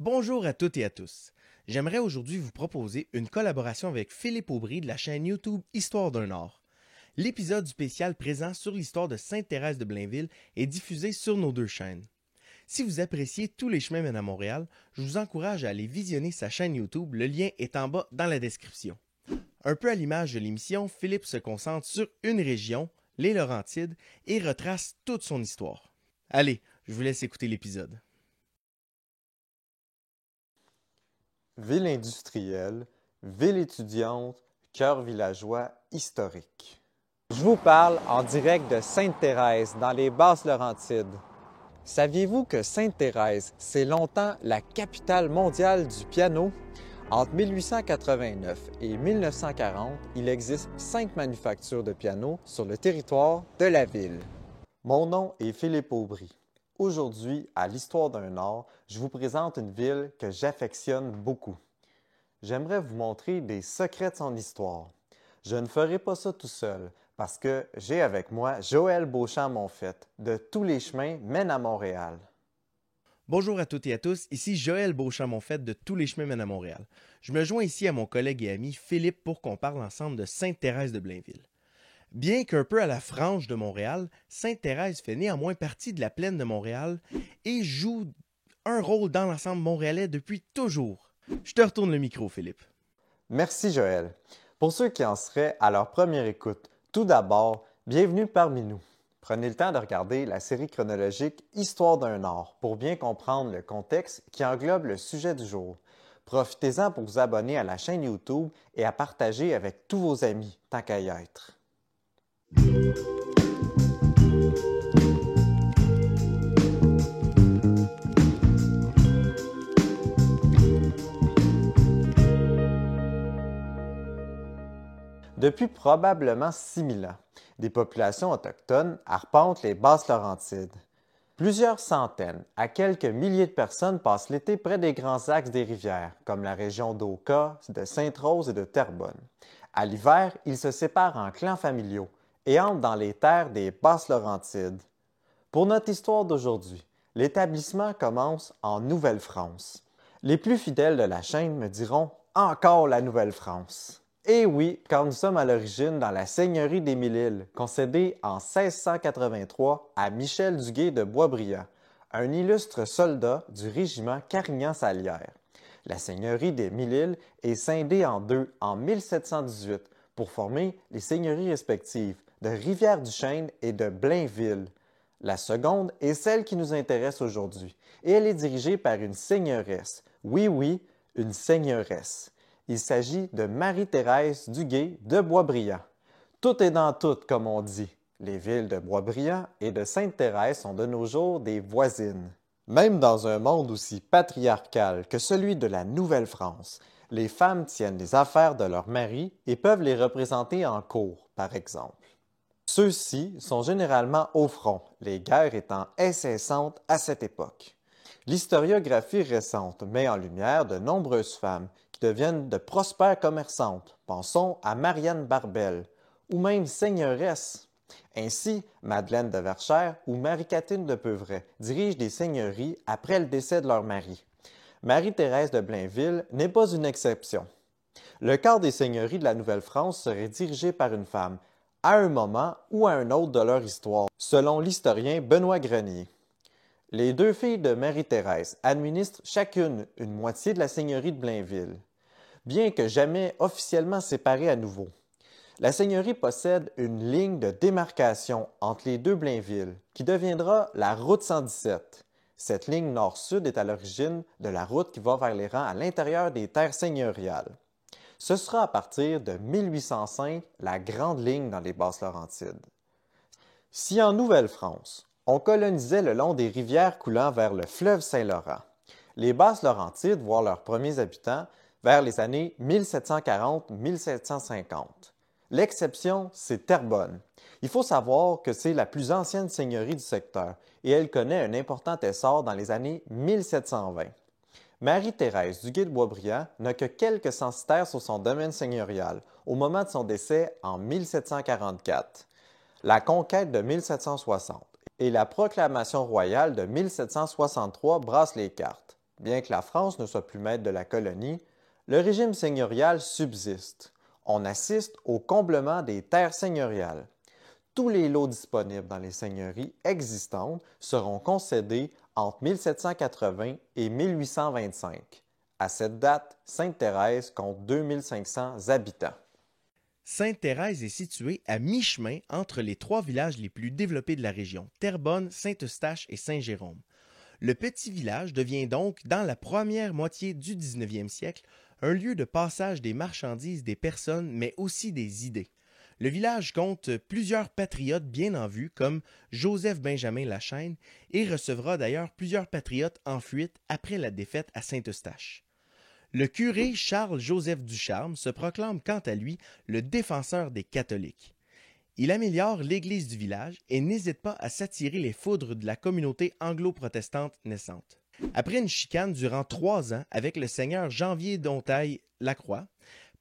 Bonjour à toutes et à tous. J'aimerais aujourd'hui vous proposer une collaboration avec Philippe Aubry de la chaîne YouTube Histoire d'un Nord. L'épisode spécial présent sur l'histoire de Sainte-Thérèse de Blainville est diffusé sur nos deux chaînes. Si vous appréciez Tous les chemins mènent à Montréal, je vous encourage à aller visionner sa chaîne YouTube, le lien est en bas dans la description. Un peu à l'image de l'émission, Philippe se concentre sur une région, les Laurentides, et retrace toute son histoire. Allez, je vous laisse écouter l'épisode. Ville industrielle, ville étudiante, cœur villageois historique. Je vous parle en direct de Sainte-Thérèse, dans les Basses-Laurentides. Saviez-vous que Sainte-Thérèse, c'est longtemps la capitale mondiale du piano? Entre 1889 et 1940, il existe 5 manufactures de piano sur le territoire de la ville. Mon nom est Philippe Aubry. Aujourd'hui, à l'Histoire d'un Nord, je vous présente une ville que j'affectionne beaucoup. J'aimerais vous montrer des secrets de son histoire. Je ne ferai pas ça tout seul, parce que j'ai avec moi Joël Beauchamp-Monfette, de Tous les chemins mènent à Montréal. Bonjour à toutes et à tous, ici Joël Beauchamp-Monfette de Tous les chemins mènent à Montréal. Je me joins ici à mon collègue et ami Philippe pour qu'on parle ensemble de Sainte-Thérèse de Blainville. Bien qu'un peu à la frange de Montréal, Sainte-Thérèse fait néanmoins partie de la plaine de Montréal et joue un rôle dans l'ensemble montréalais depuis toujours. Je te retourne le micro, Philippe. Merci Joël. Pour ceux qui en seraient à leur première écoute, tout d'abord, bienvenue parmi nous. Prenez le temps de regarder la série chronologique Histoire d'un Nord pour bien comprendre le contexte qui englobe le sujet du jour. Profitez-en pour vous abonner à la chaîne YouTube et à partager avec tous vos amis, tant qu'à y être. Depuis probablement 6000 ans, des populations autochtones arpentent les Basses-Laurentides. Plusieurs centaines à quelques milliers de personnes passent l'été près des grands axes des rivières, comme la région d'Oka, de Sainte-Rose et de Terrebonne. À l'hiver, ils se séparent en clans familiaux et entrent dans les terres des Basses-Laurentides. Pour notre histoire d'aujourd'hui, l'établissement commence en Nouvelle-France. Les plus fidèles de la chaîne me diront « Encore la Nouvelle-France ». Et oui, car nous sommes à l'origine dans la seigneurie des Mille-Îles, concédée en 1683 à Michel Duguay de Boisbriand, un illustre soldat du régiment Carignan-Salière. La seigneurie des Mille-Îles est scindée en deux en 1718 pour former les seigneuries respectives de Rivière-du-Chêne et de Blainville. La seconde est celle qui nous intéresse aujourd'hui, et elle est dirigée par une seigneuresse. Oui, une seigneuresse. Il s'agit de Marie-Thérèse Duguay de Boisbriand. Tout est dans tout, comme on dit. Les villes de Boisbriand et de Sainte-Thérèse sont de nos jours des voisines. Même dans un monde aussi patriarcal que celui de la Nouvelle-France, les femmes tiennent les affaires de leurs maris et peuvent les représenter en cour, par exemple. Ceux-ci sont généralement au front, les guerres étant incessantes à cette époque. L'historiographie récente met en lumière de nombreuses femmes qui deviennent de prospères commerçantes. Pensons à Marianne Barbel, ou même seigneuresses. Ainsi, Madeleine de Verchères ou Marie-Catherine de Peuvray dirigent des seigneuries après le décès de leur mari. Marie-Thérèse de Blainville n'est pas une exception. Le quart des seigneuries de la Nouvelle-France serait dirigé par une femme, à un moment ou à un autre de leur histoire, selon l'historien Benoît Grenier. Les deux filles de Marie-Thérèse administrent chacune une moitié de la seigneurie de Blainville, bien que jamais officiellement séparées à nouveau. La seigneurie possède une ligne de démarcation entre les deux Blainville, qui deviendra la route 117. Cette ligne nord-sud est à l'origine de la route qui va vers les rangs à l'intérieur des terres seigneuriales. Ce sera à partir de 1805 la grande ligne dans les Basses-Laurentides. Si en Nouvelle-France, on colonisait le long des rivières coulant vers le fleuve Saint-Laurent, les Basses-Laurentides voient leurs premiers habitants vers les années 1740-1750. L'exception, c'est Terrebonne. Il faut savoir que c'est la plus ancienne seigneurie du secteur et elle connaît un important essor dans les années 1720. Marie-Thérèse Duguay de Boisbriand n'a que quelques censitaires sur son domaine seigneurial au moment de son décès en 1744. La conquête de 1760 et la proclamation royale de 1763 brassent les cartes. Bien que la France ne soit plus maître de la colonie, le régime seigneurial subsiste. On assiste au comblement des terres seigneuriales. Tous les lots disponibles dans les seigneuries existantes seront concédés entre 1780 et 1825. À cette date, Sainte-Thérèse compte 2500 habitants. Sainte-Thérèse est située à mi-chemin entre les trois villages les plus développés de la région, Terrebonne, Saint-Eustache et Saint-Jérôme. Le petit village devient donc, dans la première moitié du 19e siècle, un lieu de passage des marchandises, des personnes, mais aussi des idées. Le village compte plusieurs patriotes bien en vue, comme Joseph-Benjamin Lachaine, et recevra d'ailleurs plusieurs patriotes en fuite après la défaite à Saint-Eustache. Le curé Charles-Joseph Ducharme se proclame quant à lui le défenseur des catholiques. Il améliore l'église du village et n'hésite pas à s'attirer les foudres de la communauté anglo-protestante naissante. Après une chicane durant 3 ans avec le seigneur Janvier d'Ontaille-Lacroix,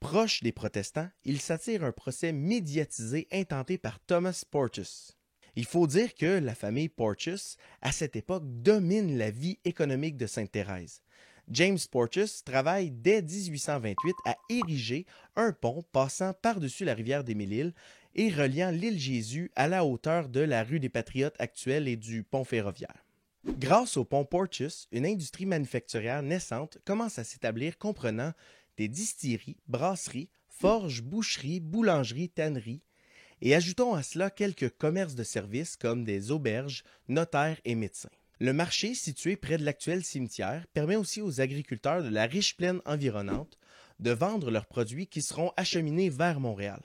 proche des protestants, il s'attire un procès médiatisé intenté par Thomas Porteous. Il faut dire que la famille Porteous, à cette époque, domine la vie économique de Sainte-Thérèse. James Porteous travaille dès 1828 à ériger un pont passant par-dessus la rivière des Mille-Îles et reliant l'île Jésus à la hauteur de la rue des Patriotes actuelle et du pont ferroviaire. Grâce au pont Porteous, une industrie manufacturière naissante commence à s'établir comprenant des distilleries, brasseries, forges, boucheries, boulangeries, tanneries, et ajoutons à cela quelques commerces de services comme des auberges, notaires et médecins. Le marché, situé près de l'actuel cimetière, permet aussi aux agriculteurs de la riche plaine environnante de vendre leurs produits qui seront acheminés vers Montréal.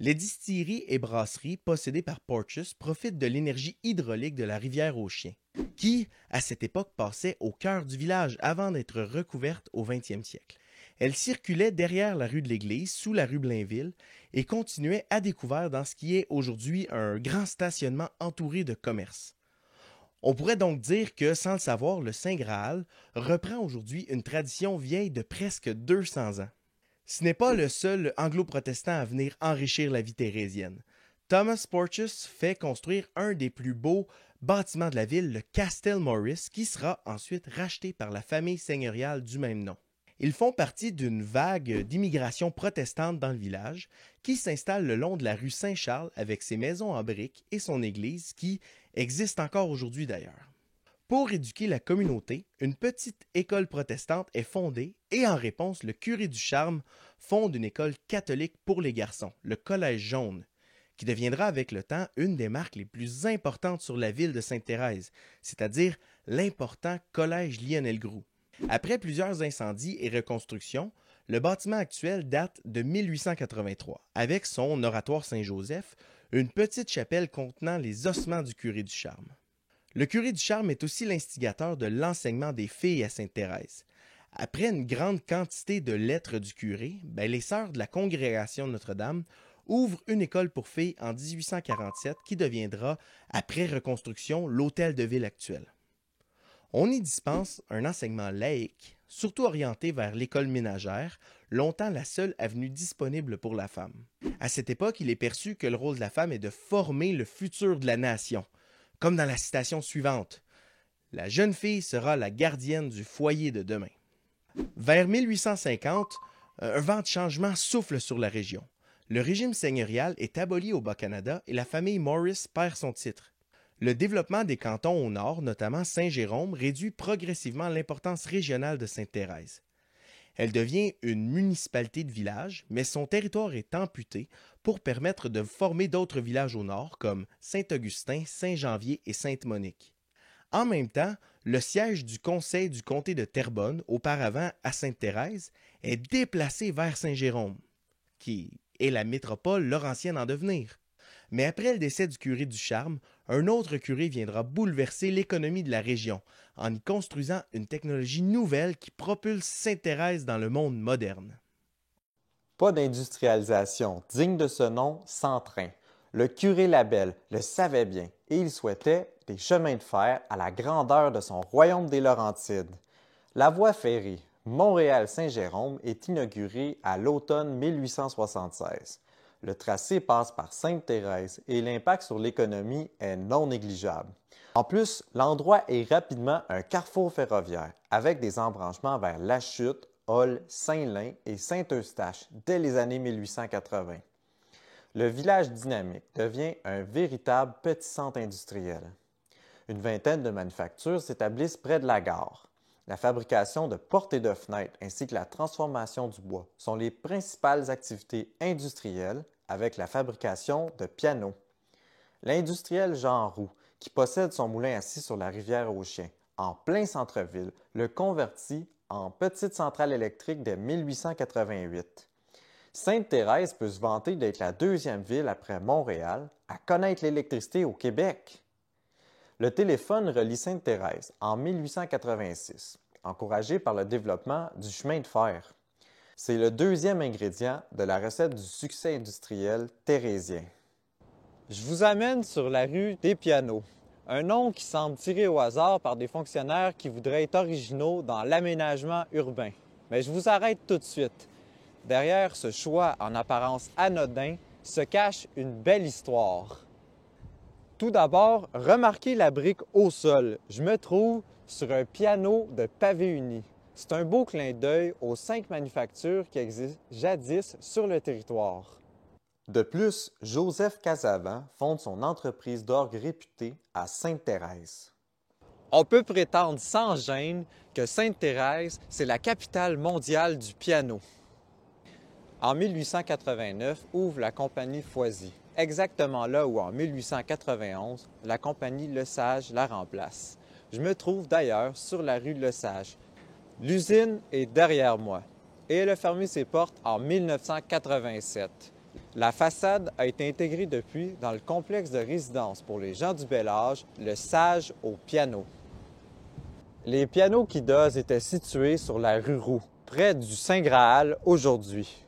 Les distilleries et brasseries possédées par Porteous profitent de l'énergie hydraulique de la rivière aux Chiens, qui, à cette époque, passait au cœur du village avant d'être recouverte au 20e siècle. Elle circulait derrière la rue de l'Église, sous la rue Blainville, et continuait à découvert dans ce qui est aujourd'hui un grand stationnement entouré de commerces. On pourrait donc dire que, sans le savoir, le Saint Graal reprend aujourd'hui une tradition vieille de presque 200 ans. Ce n'est pas le seul anglo-protestant à venir enrichir la vie thérésienne. Thomas Porteous fait construire un des plus beaux bâtiments de la ville, le Castle Morris, qui sera ensuite racheté par la famille seigneuriale du même nom. Ils font partie d'une vague d'immigration protestante dans le village qui s'installe le long de la rue Saint-Charles avec ses maisons en briques et son église qui existe encore aujourd'hui d'ailleurs. Pour éduquer la communauté, une petite école protestante est fondée et en réponse, le curé du Charme fonde une école catholique pour les garçons, le Collège jaune, qui deviendra avec le temps une des marques les plus importantes sur la ville de Sainte-Thérèse, c'est-à-dire l'important Collège Lionel Groulx. Après plusieurs incendies et reconstructions, le bâtiment actuel date de 1883, avec son oratoire Saint-Joseph, une petite chapelle contenant les ossements du curé du Charme. Le curé du Charme est aussi l'instigateur de l'enseignement des filles à Sainte-Thérèse. Après une grande quantité de lettres du curé, les sœurs de la congrégation Notre-Dame ouvrent une école pour filles en 1847 qui deviendra, après reconstruction, l'hôtel de ville actuel. On y dispense un enseignement laïque, surtout orienté vers l'école ménagère, longtemps la seule avenue disponible pour la femme. À cette époque, il est perçu que le rôle de la femme est de former le futur de la nation, comme dans la citation suivante. La jeune fille sera la gardienne du foyer de demain. Vers 1850, un vent de changement souffle sur la région. Le régime seigneurial est aboli au Bas-Canada et la famille Morris perd son titre. Le développement des cantons au nord, notamment Saint-Jérôme, réduit progressivement l'importance régionale de Sainte-Thérèse. Elle devient une municipalité de village, mais son territoire est amputé pour permettre de former d'autres villages au nord, comme Saint-Augustin, Saint-Janvier et Sainte-Monique. En même temps, le siège du conseil du comté de Terrebonne, auparavant à Sainte-Thérèse, est déplacé vers Saint-Jérôme, qui est la métropole laurentienne en devenir. Mais après le décès du curé du Charme, un autre curé viendra bouleverser l'économie de la région en y construisant une technologie nouvelle qui propulse Sainte-Thérèse dans le monde moderne. Pas d'industrialisation digne de ce nom sans train. Le curé Labelle le savait bien et il souhaitait des chemins de fer à la grandeur de son royaume des Laurentides. La voie ferrée Montréal-Saint-Jérôme est inaugurée à l'automne 1876. Le tracé passe par Sainte-Thérèse et l'impact sur l'économie est non négligeable. En plus, l'endroit est rapidement un carrefour ferroviaire, avec des embranchements vers La Chute, Hall, Saint-Lin et Saint-Eustache dès les années 1880. Le village dynamique devient un véritable petit centre industriel. Une vingtaine de manufactures s'établissent près de la gare. La fabrication de portes et de fenêtres ainsi que la transformation du bois sont les principales activités industrielles avec la fabrication de pianos. L'industriel Jean Roux, qui possède son moulin assis sur la rivière aux Chiens, en plein centre-ville, le convertit en petite centrale électrique dès 1888. Sainte-Thérèse peut se vanter d'être la deuxième ville après Montréal à connaître l'électricité au Québec. Le téléphone relie Sainte-Thérèse en 1886, encouragé par le développement du chemin de fer. C'est le deuxième ingrédient de la recette du succès industriel thérésien. Je vous amène sur la rue des Pianos, un nom qui semble tiré au hasard par des fonctionnaires qui voudraient être originaux dans l'aménagement urbain. Mais je vous arrête tout de suite. Derrière ce choix en apparence anodin se cache une belle histoire. Tout d'abord, remarquez la brique au sol. Je me trouve sur un piano de pavé uni. C'est un beau clin d'œil aux 5 manufactures qui existent jadis sur le territoire. De plus, Joseph Casavant fonde son entreprise d'orgue réputée à Sainte-Thérèse. On peut prétendre sans gêne que Sainte-Thérèse, c'est la capitale mondiale du piano. En 1889, ouvre la compagnie Foisy, exactement là où en 1891, la compagnie Lesage la remplace. Je me trouve d'ailleurs sur la rue Lesage. L'usine est derrière moi et elle a fermé ses portes en 1987. La façade a été intégrée depuis dans le complexe de résidence pour les gens du bel âge, le Sage au piano. Les pianos qui dosent étaient situés sur la rue Roux, près du Saint-Graal aujourd'hui.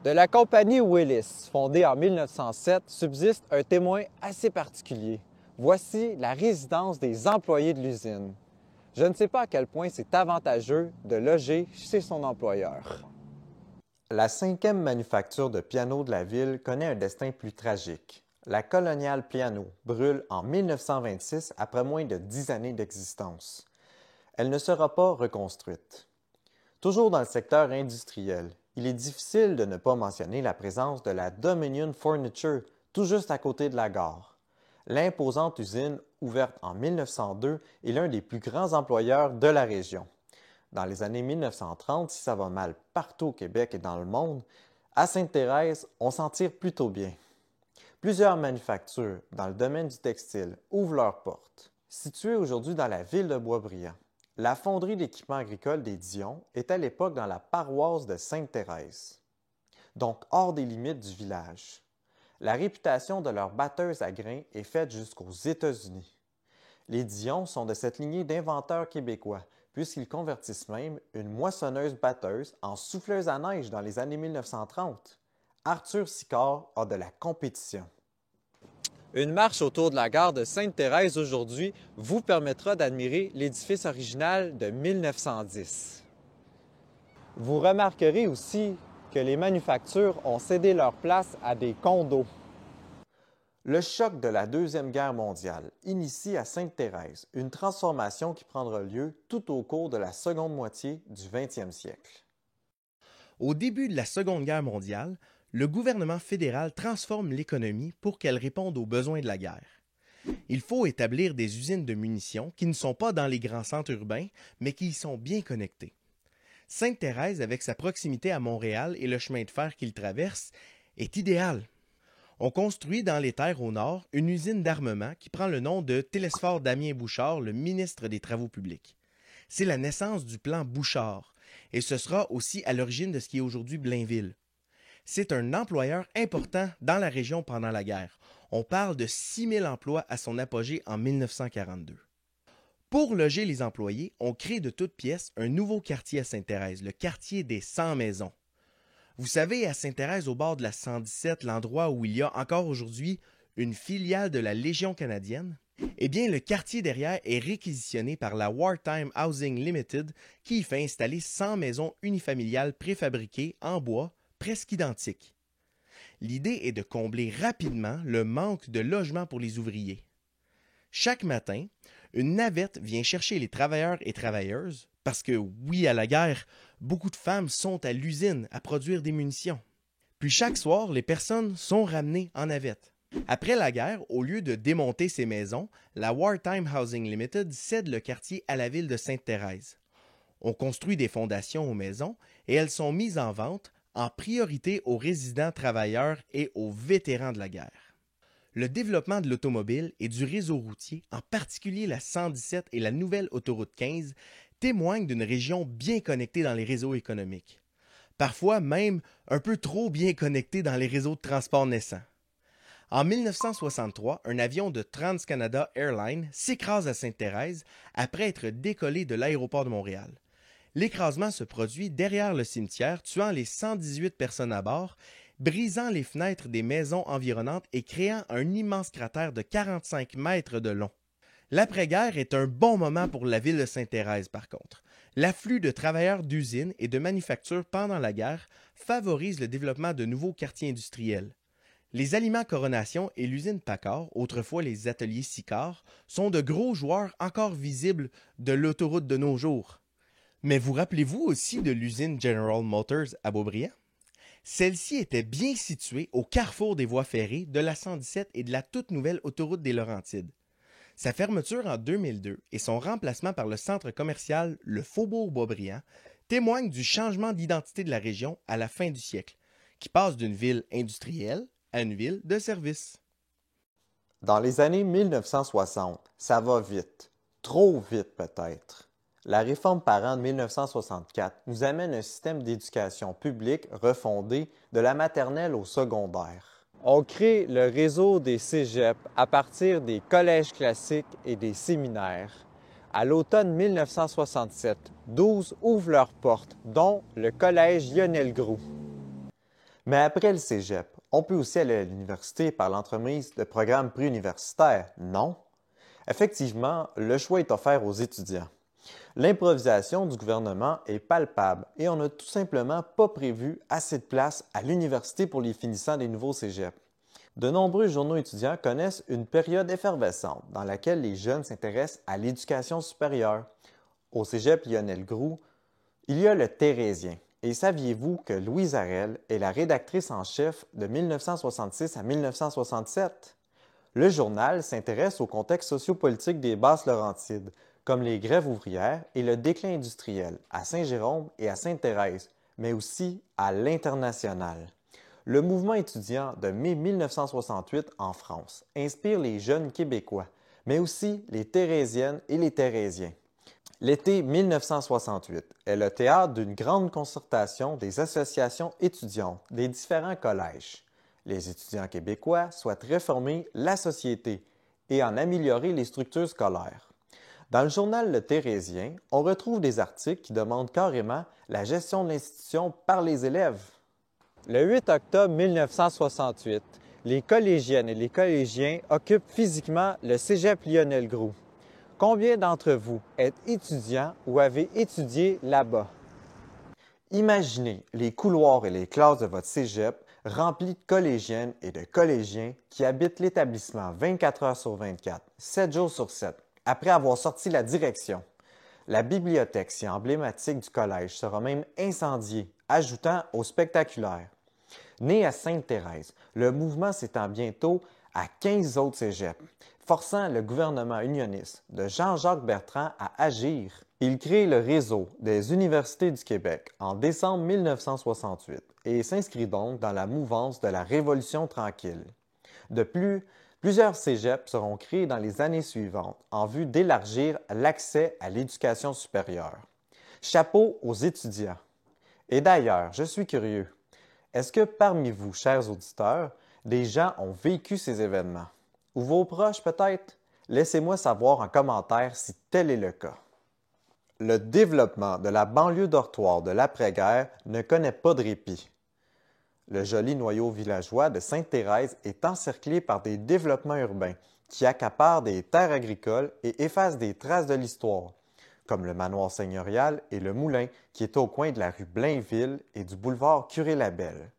De la compagnie Willis, fondée en 1907, subsiste un témoin assez particulier. Voici la résidence des employés de l'usine. Je ne sais pas à quel point c'est avantageux de loger chez son employeur. La 5e manufacture de pianos de la ville connaît un destin plus tragique. La Colonial Piano brûle en 1926 après moins de 10 années d'existence. Elle ne sera pas reconstruite. Toujours dans le secteur industriel, il est difficile de ne pas mentionner la présence de la Dominion Furniture, tout juste à côté de la gare. L'imposante usine, ouverte en 1902, est l'un des plus grands employeurs de la région. Dans les années 1930, si ça va mal partout au Québec et dans le monde, à Sainte-Thérèse, on s'en tire plutôt bien. Plusieurs manufactures dans le domaine du textile ouvrent leurs portes. Située aujourd'hui dans la ville de Boisbriand, la fonderie d'équipements agricoles des Dions est à l'époque dans la paroisse de Sainte-Thérèse, donc hors des limites du village. La réputation de leur batteuse à grains est faite jusqu'aux États-Unis. Les Dions sont de cette lignée d'inventeurs québécois, puisqu'ils convertissent même une moissonneuse-batteuse en souffleuse à neige dans les années 1930. Arthur Sicard a de la compétition. Une marche autour de la gare de Sainte-Thérèse aujourd'hui vous permettra d'admirer l'édifice original de 1910. Vous remarquerez aussi que les manufactures ont cédé leur place à des condos. Le choc de la Deuxième Guerre mondiale initie à Sainte-Thérèse une transformation qui prendra lieu tout au cours de la seconde moitié du 20e siècle. Au début de la Seconde Guerre mondiale, le gouvernement fédéral transforme l'économie pour qu'elle réponde aux besoins de la guerre. Il faut établir des usines de munitions qui ne sont pas dans les grands centres urbains, mais qui y sont bien connectées. Sainte-Thérèse, avec sa proximité à Montréal et le chemin de fer qu'il traverse, est idéale. On construit dans les terres au nord une usine d'armement qui prend le nom de Télésphore Damien Bouchard, le ministre des Travaux publics. C'est la naissance du plan Bouchard, et ce sera aussi à l'origine de ce qui est aujourd'hui Blainville. C'est un employeur important dans la région pendant la guerre. On parle de 6 000 emplois à son apogée en 1942. Pour loger les employés, on crée de toutes pièces un nouveau quartier à Sainte-Thérèse, le quartier des 100 maisons. Vous savez, à Sainte-Thérèse, au bord de la 117, l'endroit où il y a encore aujourd'hui une filiale de la Légion canadienne, eh bien, le quartier derrière est réquisitionné par la Wartime Housing Limited qui y fait installer 100 maisons unifamiliales préfabriquées en bois, presque identiques. L'idée est de combler rapidement le manque de logements pour les ouvriers. Chaque matin, une navette vient chercher les travailleurs et travailleuses, parce que oui, à la guerre, beaucoup de femmes sont à l'usine à produire des munitions. Puis chaque soir, les personnes sont ramenées en navette. Après la guerre, au lieu de démonter ces maisons, la Wartime Housing Limited cède le quartier à la ville de Sainte-Thérèse. On construit des fondations aux maisons et elles sont mises en vente en priorité aux résidents travailleurs et aux vétérans de la guerre. Le développement de l'automobile et du réseau routier, en particulier la 117 et la nouvelle autoroute 15, témoignent d'une région bien connectée dans les réseaux économiques. Parfois même un peu trop bien connectée dans les réseaux de transport naissants. En 1963, un avion de TransCanada Airlines s'écrase à Sainte-Thérèse après être décollé de l'aéroport de Montréal. L'écrasement se produit derrière le cimetière, tuant les 118 personnes à bord, brisant les fenêtres des maisons environnantes et créant un immense cratère de 45 mètres de long. L'après-guerre est un bon moment pour la ville de Sainte-Thérèse, par contre. L'afflux de travailleurs d'usines et de manufactures pendant la guerre favorise le développement de nouveaux quartiers industriels. Les aliments Coronation et l'usine Paccard, autrefois les ateliers Sicard, sont de gros joueurs encore visibles de l'autoroute de nos jours. Mais vous rappelez-vous aussi de l'usine General Motors à Beaubriand? Celle-ci était bien située au carrefour des voies ferrées de la 117 et de la toute nouvelle autoroute des Laurentides. Sa fermeture en 2002 et son remplacement par le centre commercial Le Faubourg Beaubriand témoignent du changement d'identité de la région à la fin du siècle, qui passe d'une ville industrielle à une ville de service. Dans les années 1960, ça va vite. Trop vite peut-être. La réforme Parent de 1964 nous amène un système d'éducation publique refondé de la maternelle au secondaire. On crée le réseau des cégeps à partir des collèges classiques et des séminaires. À l'automne 1967, 12 ouvrent leurs portes, dont le collège Lionel Groulx. Mais après le cégep, on peut aussi aller à l'université par l'entremise de programmes préuniversitaires, non? Effectivement, le choix est offert aux étudiants. L'improvisation du gouvernement est palpable et on n'a tout simplement pas prévu assez de place à l'université pour les finissants des nouveaux cégeps. De nombreux journaux étudiants connaissent une période effervescente dans laquelle les jeunes s'intéressent à l'éducation supérieure. Au cégep Lionel Groulx, il y a le Thérésien. Et saviez-vous que Louise Arel est la rédactrice en chef de 1966 à 1967? Le journal s'intéresse au contexte sociopolitique des Basses-Laurentides, comme les grèves ouvrières et le déclin industriel à Saint-Jérôme et à Sainte-Thérèse, mais aussi à l'international. Le mouvement étudiant de mai 1968 en France inspire les jeunes Québécois, mais aussi les Thérésiennes et les Thérésiens. L'été 1968 est le théâtre d'une grande concertation des associations étudiantes des différents collèges. Les étudiants québécois souhaitent réformer la société et en améliorer les structures scolaires. Dans le journal Le Thérésien, on retrouve des articles qui demandent carrément la gestion de l'institution par les élèves. Le 8 octobre 1968, les collégiennes et les collégiens occupent physiquement le cégep Lionel Groulx. Combien d'entre vous êtes étudiants ou avez étudié là-bas? Imaginez les couloirs et les classes de votre cégep remplis de collégiennes et de collégiens qui habitent l'établissement 24 heures sur 24, 7 jours sur 7, après avoir sorti la direction. La bibliothèque si emblématique du collège sera même incendiée, ajoutant au spectaculaire. Né à Sainte-Thérèse, le mouvement s'étend bientôt à 15 autres cégeps, forçant le gouvernement unioniste de Jean-Jacques Bertrand à agir. Il crée le réseau des universités du Québec en décembre 1968 et s'inscrit donc dans la mouvance de la Révolution tranquille. De plus, plusieurs cégeps seront créés dans les années suivantes en vue d'élargir l'accès à l'éducation supérieure. Chapeau aux étudiants! Et d'ailleurs, je suis curieux, est-ce que parmi vous, chers auditeurs, des gens ont vécu ces événements? Ou vos proches peut-être? Laissez-moi savoir en commentaire si tel est le cas. Le développement de la banlieue dortoir de l'après-guerre ne connaît pas de répit. Le joli noyau villageois de Sainte-Thérèse est encerclé par des développements urbains qui accaparent des terres agricoles et effacent des traces de l'histoire, comme le manoir seigneurial et le moulin qui est au coin de la rue Blainville et du boulevard Curé-Labelle.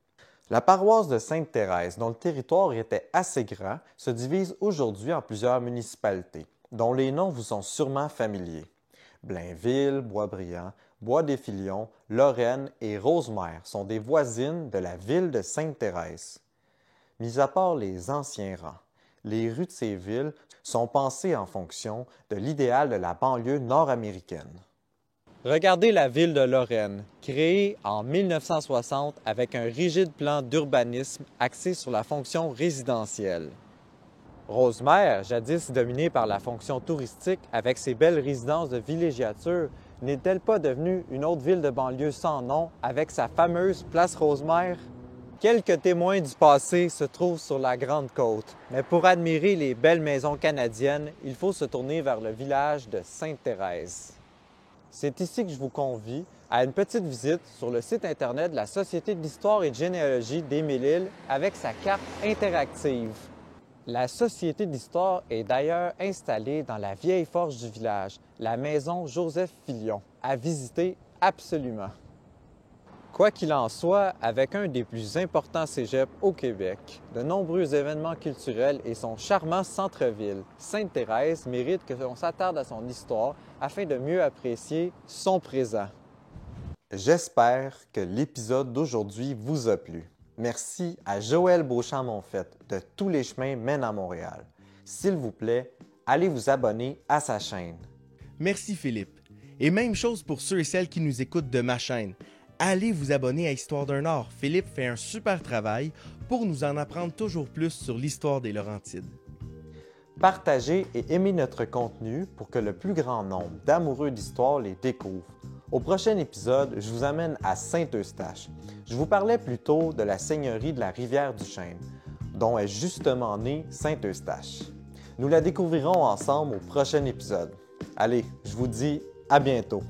La paroisse de Sainte-Thérèse, dont le territoire était assez grand, se divise aujourd'hui en plusieurs municipalités, dont les noms vous sont sûrement familiers. Blainville, Boisbriand, Bois-des-Filions, Lorraine et Rosemère sont des voisines de la ville de Sainte-Thérèse. Mis à part les anciens rangs, les rues de ces villes sont pensées en fonction de l'idéal de la banlieue nord-américaine. Regardez la ville de Lorraine, créée en 1960 avec un rigide plan d'urbanisme axé sur la fonction résidentielle. Rosemère, jadis dominée par la fonction touristique avec ses belles résidences de villégiature, n'est-elle pas devenue une autre ville de banlieue sans nom avec sa fameuse place Rosemère? Quelques témoins du passé se trouvent sur la Grande Côte, mais pour admirer les belles maisons canadiennes, il faut se tourner vers le village de Sainte-Thérèse. C'est ici que je vous convie à une petite visite sur le site Internet de la Société d'histoire et de généalogie d'Émile-Île avec sa carte interactive. La Société d'histoire est d'ailleurs installée dans la vieille forge du village, la maison Joseph-Filion, à visiter absolument. Quoi qu'il en soit, avec un des plus importants cégeps au Québec, de nombreux événements culturels et son charmant centre-ville, Sainte-Thérèse mérite que l'on s'attarde à son histoire afin de mieux apprécier son présent. J'espère que l'épisode d'aujourd'hui vous a plu. Merci à Joël Beauchamp-Monfette de Tous les chemins mènent à Montréal. S'il vous plaît, allez vous abonner à sa chaîne. Merci Philippe. Et même chose pour ceux et celles qui nous écoutent de ma chaîne. Allez vous abonner à Histoire d'un Nord. Philippe fait un super travail pour nous en apprendre toujours plus sur l'histoire des Laurentides. Partagez et aimez notre contenu pour que le plus grand nombre d'amoureux d'histoire les découvre. Au prochain épisode, je vous amène à Saint-Eustache. Je vous parlais plus tôt de la seigneurie de la Rivière-du-Chêne, dont est justement née Saint-Eustache. Nous la découvrirons ensemble au prochain épisode. Allez, je vous dis à bientôt.